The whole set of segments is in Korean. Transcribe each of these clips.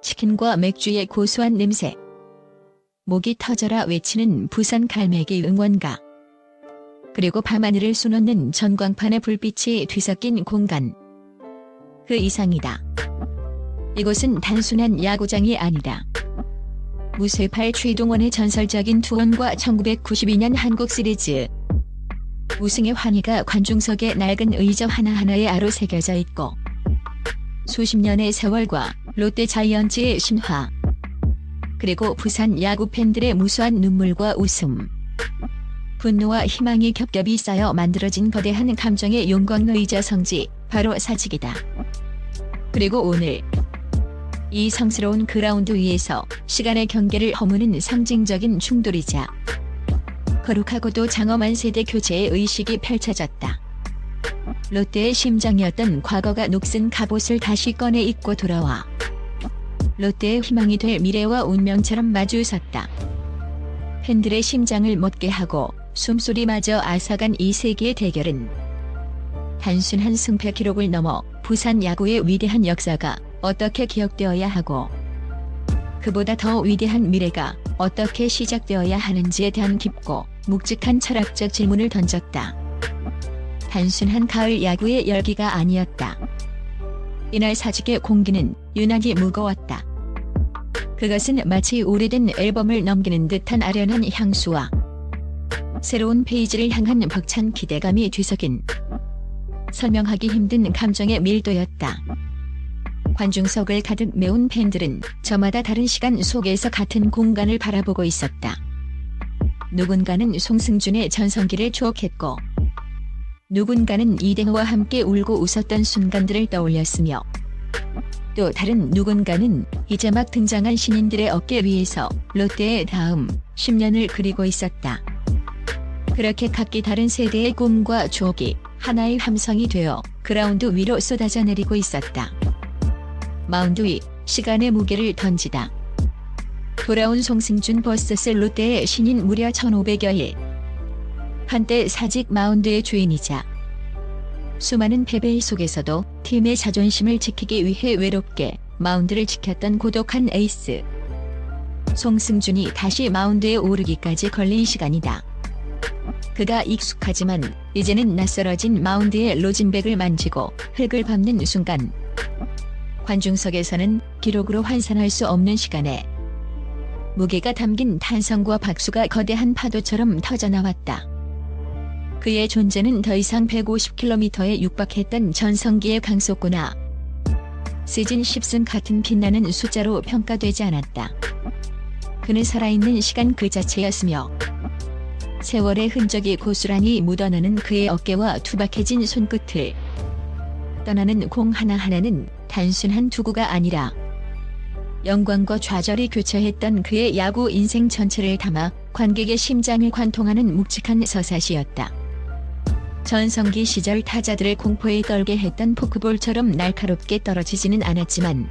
치킨과 맥주의 고소한 냄새. 목이 터져라 외치는 부산 갈매기 응원가. 그리고 밤하늘을 수놓는 전광판의 불빛이 뒤섞인 공간. 그 이상이다. 이곳은 단순한 야구장이 아니다. 무쇠팔 최동원의 전설적인 투혼과 1992년 한국 시리즈 우승의 환희가 관중석의 낡은 의자 하나하나에 아로 새겨져 있고, 수십 년의 세월과 롯데 자이언츠의 신화, 그리고 부산 야구 팬들의 무수한 눈물과 웃음, 분노와 희망이 겹겹이 쌓여 만들어진 거대한 감정의 용광의자 성지, 바로 사직이다. 그리고 오늘 이 성스러운 그라운드 위에서 시간의 경계를 허무는 상징적인 충돌이자 거룩하고도 장엄한 세대 교체의 의식이 펼쳐졌다. 롯데의 심장이었던 과거가 녹슨 갑옷을 다시 꺼내 입고 돌아와 롯데의 희망이 될 미래와 운명처럼 마주섰다. 팬들의 심장을 멎게 하고 숨소리마저 앗아간 이 세기의 대결은 단순한 승패 기록을 넘어 부산 야구의 위대한 역사가 어떻게 기억되어야 하고, 그보다 더 위대한 미래가 어떻게 시작되어야 하는지에 대한 깊고 묵직한 철학적 질문을 던졌다. 단순한 가을 야구의 열기가 아니었다. 이날 사직의 공기는 유난히 무거웠다. 그것은 마치 오래된 앨범을 넘기는 듯한 아련한 향수와 새로운 페이지를 향한 벅찬 기대감이 뒤섞인 설명하기 힘든 감정의 밀도였다. 관중석을 가득 메운 팬들은 저마다 다른 시간 속에서 같은 공간을 바라보고 있었다. 누군가는 송승준의 전성기를 추억했고, 누군가는 이대호와 함께 울고 웃었던 순간들을 떠올렸으며, 또 다른 누군가는 이제 막 등장한 신인들의 어깨 위에서 롯데의 다음 10년을 그리고 있었다. 그렇게 각기 다른 세대의 꿈과 추억이 하나의 함성이 되어 그라운드 위로 쏟아져 내리고 있었다. 마운드 위 시간의 무게를 던지다. 돌아온 송승준 vs 롯데의 신인 무려 1500여 일. 한때 사직 마운드의 주인이자 수많은 패배 속에서도 팀의 자존심을 지키기 위해 외롭게 마운드를 지켰던 고독한 에이스 송승준이 다시 마운드에 오르기까지 걸린 시간이다. 그가 익숙하지만 이제는 낯설어진 마운드의 로진백을 만지고 흙을 밟는 순간, 관중석에서는 기록으로 환산할 수 없는 시간에 무게가 담긴 탄성과 박수가 거대한 파도처럼 터져나왔다. 그의 존재는 더 이상 150km에 육박했던 전성기의 강속구나 시즌 10승 같은 빛나는 숫자로 평가되지 않았다. 그는 살아있는 시간 그 자체였으며, 세월의 흔적이 고스란히 묻어나는 그의 어깨와 투박해진 손끝을 떠나는 공 하나하나는 단순한 투구가 아니라 영광과 좌절이 교차했던 그의 야구 인생 전체를 담아 관객의 심장을 관통하는 묵직한 서사시였다. 전성기 시절 타자들을 공포에 떨게 했던 포크볼처럼 날카롭게 떨어지지는 않았지만,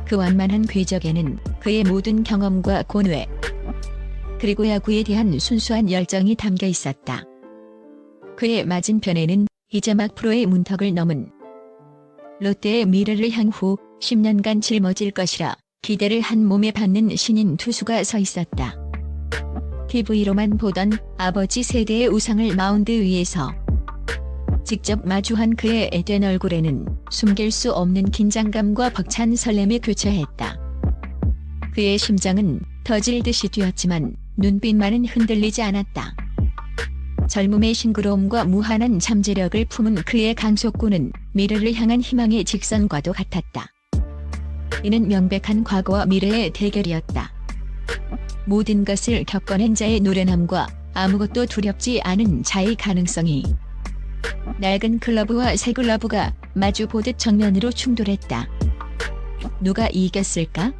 그 완만한 궤적에는 그의 모든 경험과 고뇌, 그리고 야구에 대한 순수한 열정이 담겨 있었다. 그의 맞은편에는 이제 막 프로의 문턱을 넘은 롯데의 미래를 향후 10년간 짊어질 것이라 기대를 한 몸에 받는 신인 투수가 서 있었다. TV로만 보던 아버지 세대의 우상을 마운드 위에서 직접 마주한 그의 애된 얼굴에는 숨길 수 없는 긴장감과 벅찬 설렘이 교차했다. 그의 심장은 터질 듯이 뛰었지만 눈빛만은 흔들리지 않았다. 젊음의 싱그러움과 무한한 잠재력을 품은 그의 강속구는 미래를 향한 희망의 직선과도 같았다. 이는 명백한 과거와 미래의 대결이었다. 모든 것을 겪어낸 자의 노련함과 아무것도 두렵지 않은 자의 가능성이 낡은 글러브와 새 글러브가 마주보듯 정면으로 충돌했다. 누가 이겼을까?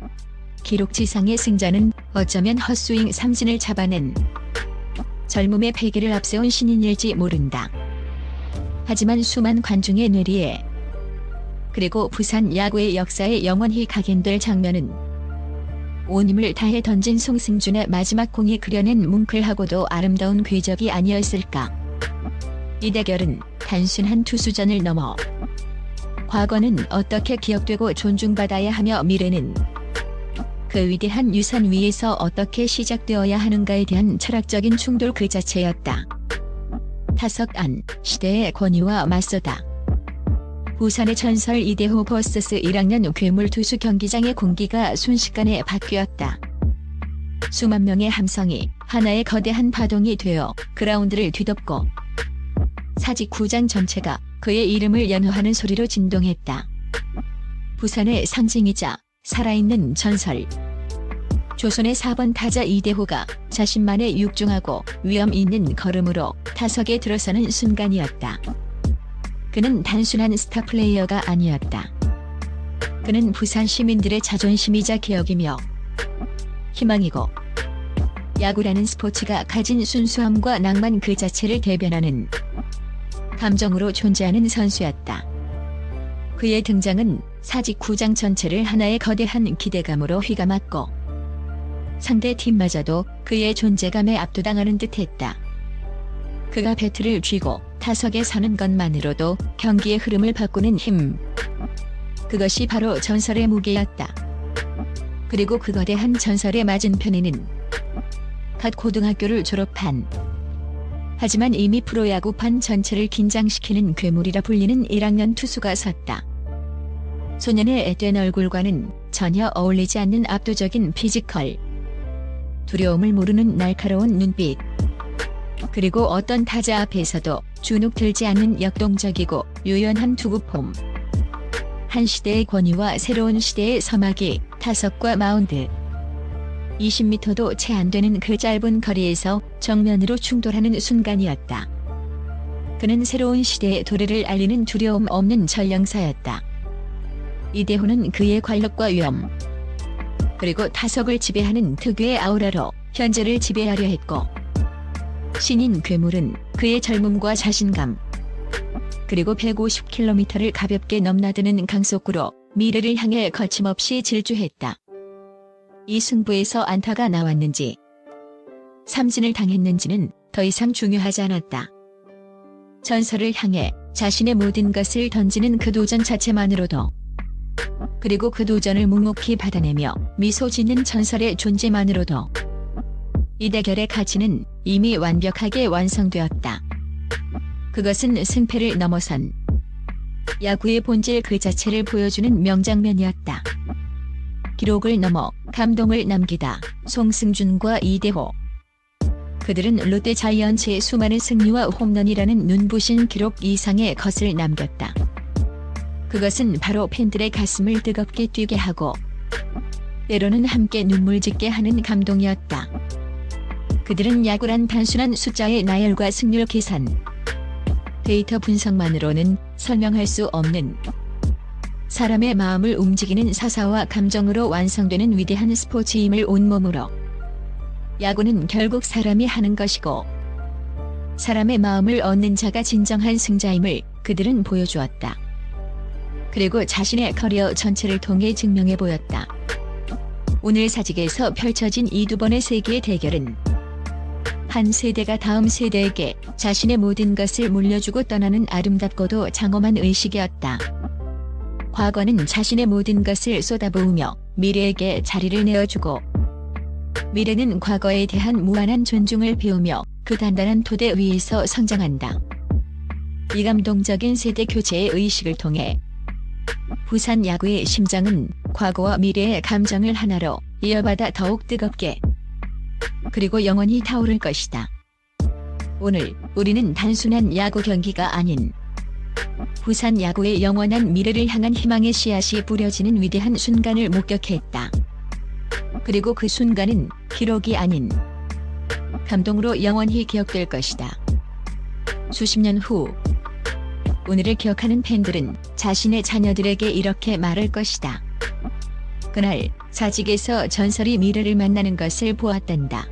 기록지상의 승자는 어쩌면 헛스윙 삼진을 잡아낸 젊음의 패기를 앞세운 신인일지 모른다. 하지만 수만 관중의 뇌리에, 그리고 부산 야구의 역사에 영원히 각인될 장면은 온 힘을 다해 던진 송승준의 마지막 공이 그려낸 뭉클하고도 아름다운 궤적이 아니었을까. 이 대결은 단순한 투수전을 넘어 과거는 어떻게 기억되고 존중받아야 하며 미래는 그 위대한 유산 위에서 어떻게 시작되어야 하는가에 대한 철학적인 충돌 그 자체였다. 타석안, 시대의 권위와 맞서다. 부산의 전설 이대호 vs 1학년 괴물 투수 경기장의 공기가 순식간에 바뀌었다. 수만 명의 함성이 하나의 거대한 파동이 되어 그라운드를 뒤덮고 사직구장 전체가 그의 이름을 연호하는 소리로 진동했다. 부산의 상징이자 살아있는 전설. 조선의 4번 타자 이대호가 자신만의 육중하고 위험 있는 걸음으로 타석에 들어서는 순간이었다. 그는 단순한 스타 플레이어가 아니었다. 그는 부산 시민들의 자존심이자 기억이며 희망이고 야구라는 스포츠가 가진 순수함과 낭만 그 자체를 대변하는 감정으로 존재하는 선수였다. 그의 등장은 사직구장 전체를 하나의 거대한 기대감으로 휘감았고 상대 팀마저도 그의 존재감에 압도당하는 듯했다. 그가 배트를 쥐고 타석에 서는 것만으로도 경기의 흐름을 바꾸는 힘. 그것이 바로 전설의 무게였다. 그리고 그 거대한 전설의 맞은편에는 갓 고등학교를 졸업한 하지만 이미 프로야구판 전체를 긴장시키는 괴물이라 불리는 1학년 투수가 섰다. 소년의 앳된 얼굴과는 전혀 어울리지 않는 압도적인 피지컬, 두려움을 모르는 날카로운 눈빛, 그리고 어떤 타자 앞에서도 주눅 들지 않는 역동적이고 유연한 투구폼. 한 시대의 권위와 새로운 시대의 서막이 타석과 마운드 20m도 채 안 되는 그 짧은 거리에서 정면으로 충돌하는 순간이었다. 그는 새로운 시대의 도래를 알리는 두려움 없는 전령사였다. 이대호는 그의 관력과 위험, 그리고 타석을 지배하는 특유의 아우라로 현재를 지배하려 했고, 신인 괴물은 그의 젊음과 자신감, 그리고 150km를 가볍게 넘나드는 강속구로 미래를 향해 거침없이 질주했다. 이 승부에서 안타가 나왔는지 삼진을 당했는지는 더 이상 중요하지 않았다. 전설을 향해 자신의 모든 것을 던지는 그 도전 자체만으로도, 그리고 그 도전을 묵묵히 받아내며 미소 짓는 전설의 존재만으로도 이 대결의 가치는 이미 완벽하게 완성되었다. 그것은 승패를 넘어선 야구의 본질 그 자체를 보여주는 명장면이었다. 기록을 넘어 감동을 남기다. 송승준과 이대호. 그들은 롯데 자이언츠의 수많은 승리와 홈런이라는 눈부신 기록 이상의 것을 남겼다. 그것은 바로 팬들의 가슴을 뜨겁게 뛰게 하고 때로는 함께 눈물 짓게 하는 감동이었다. 그들은 야구란 단순한 숫자의 나열과 승률 계산, 데이터 분석만으로는 설명할 수 없는 사람의 마음을 움직이는 사사와 감정으로 완성되는 위대한 스포츠임을 온몸으로. 야구는 결국 사람이 하는 것이고 사람의 마음을 얻는 자가 진정한 승자임을 그들은 보여주었다. 그리고 자신의 커리어 전체를 통해 증명해 보였다. 오늘 사직에서 펼쳐진 이 두 번의 세계의 대결은 한 세대가 다음 세대에게 자신의 모든 것을 물려주고 떠나는 아름답고도 장엄한 의식이었다. 과거는 자신의 모든 것을 쏟아부으며 미래에게 자리를 내어주고, 미래는 과거에 대한 무한한 존중을 배우며 그 단단한 토대 위에서 성장한다. 이 감동적인 세대 교체의 의식을 통해 부산 야구의 심장은 과거와 미래의 감정을 하나로 이어받아 더욱 뜨겁게, 그리고 영원히 타오를 것이다. 오늘 우리는 단순한 야구 경기가 아닌 부산 야구의 영원한 미래를 향한 희망의 씨앗이 뿌려지는 위대한 순간을 목격했다. 그리고 그 순간은 기록이 아닌 감동으로 영원히 기억될 것이다. 수십 년 후 오늘을 기억하는 팬들은 자신의 자녀들에게 이렇게 말할 것이다. 그날 사직에서 전설이 미래를 만나는 것을 보았단다.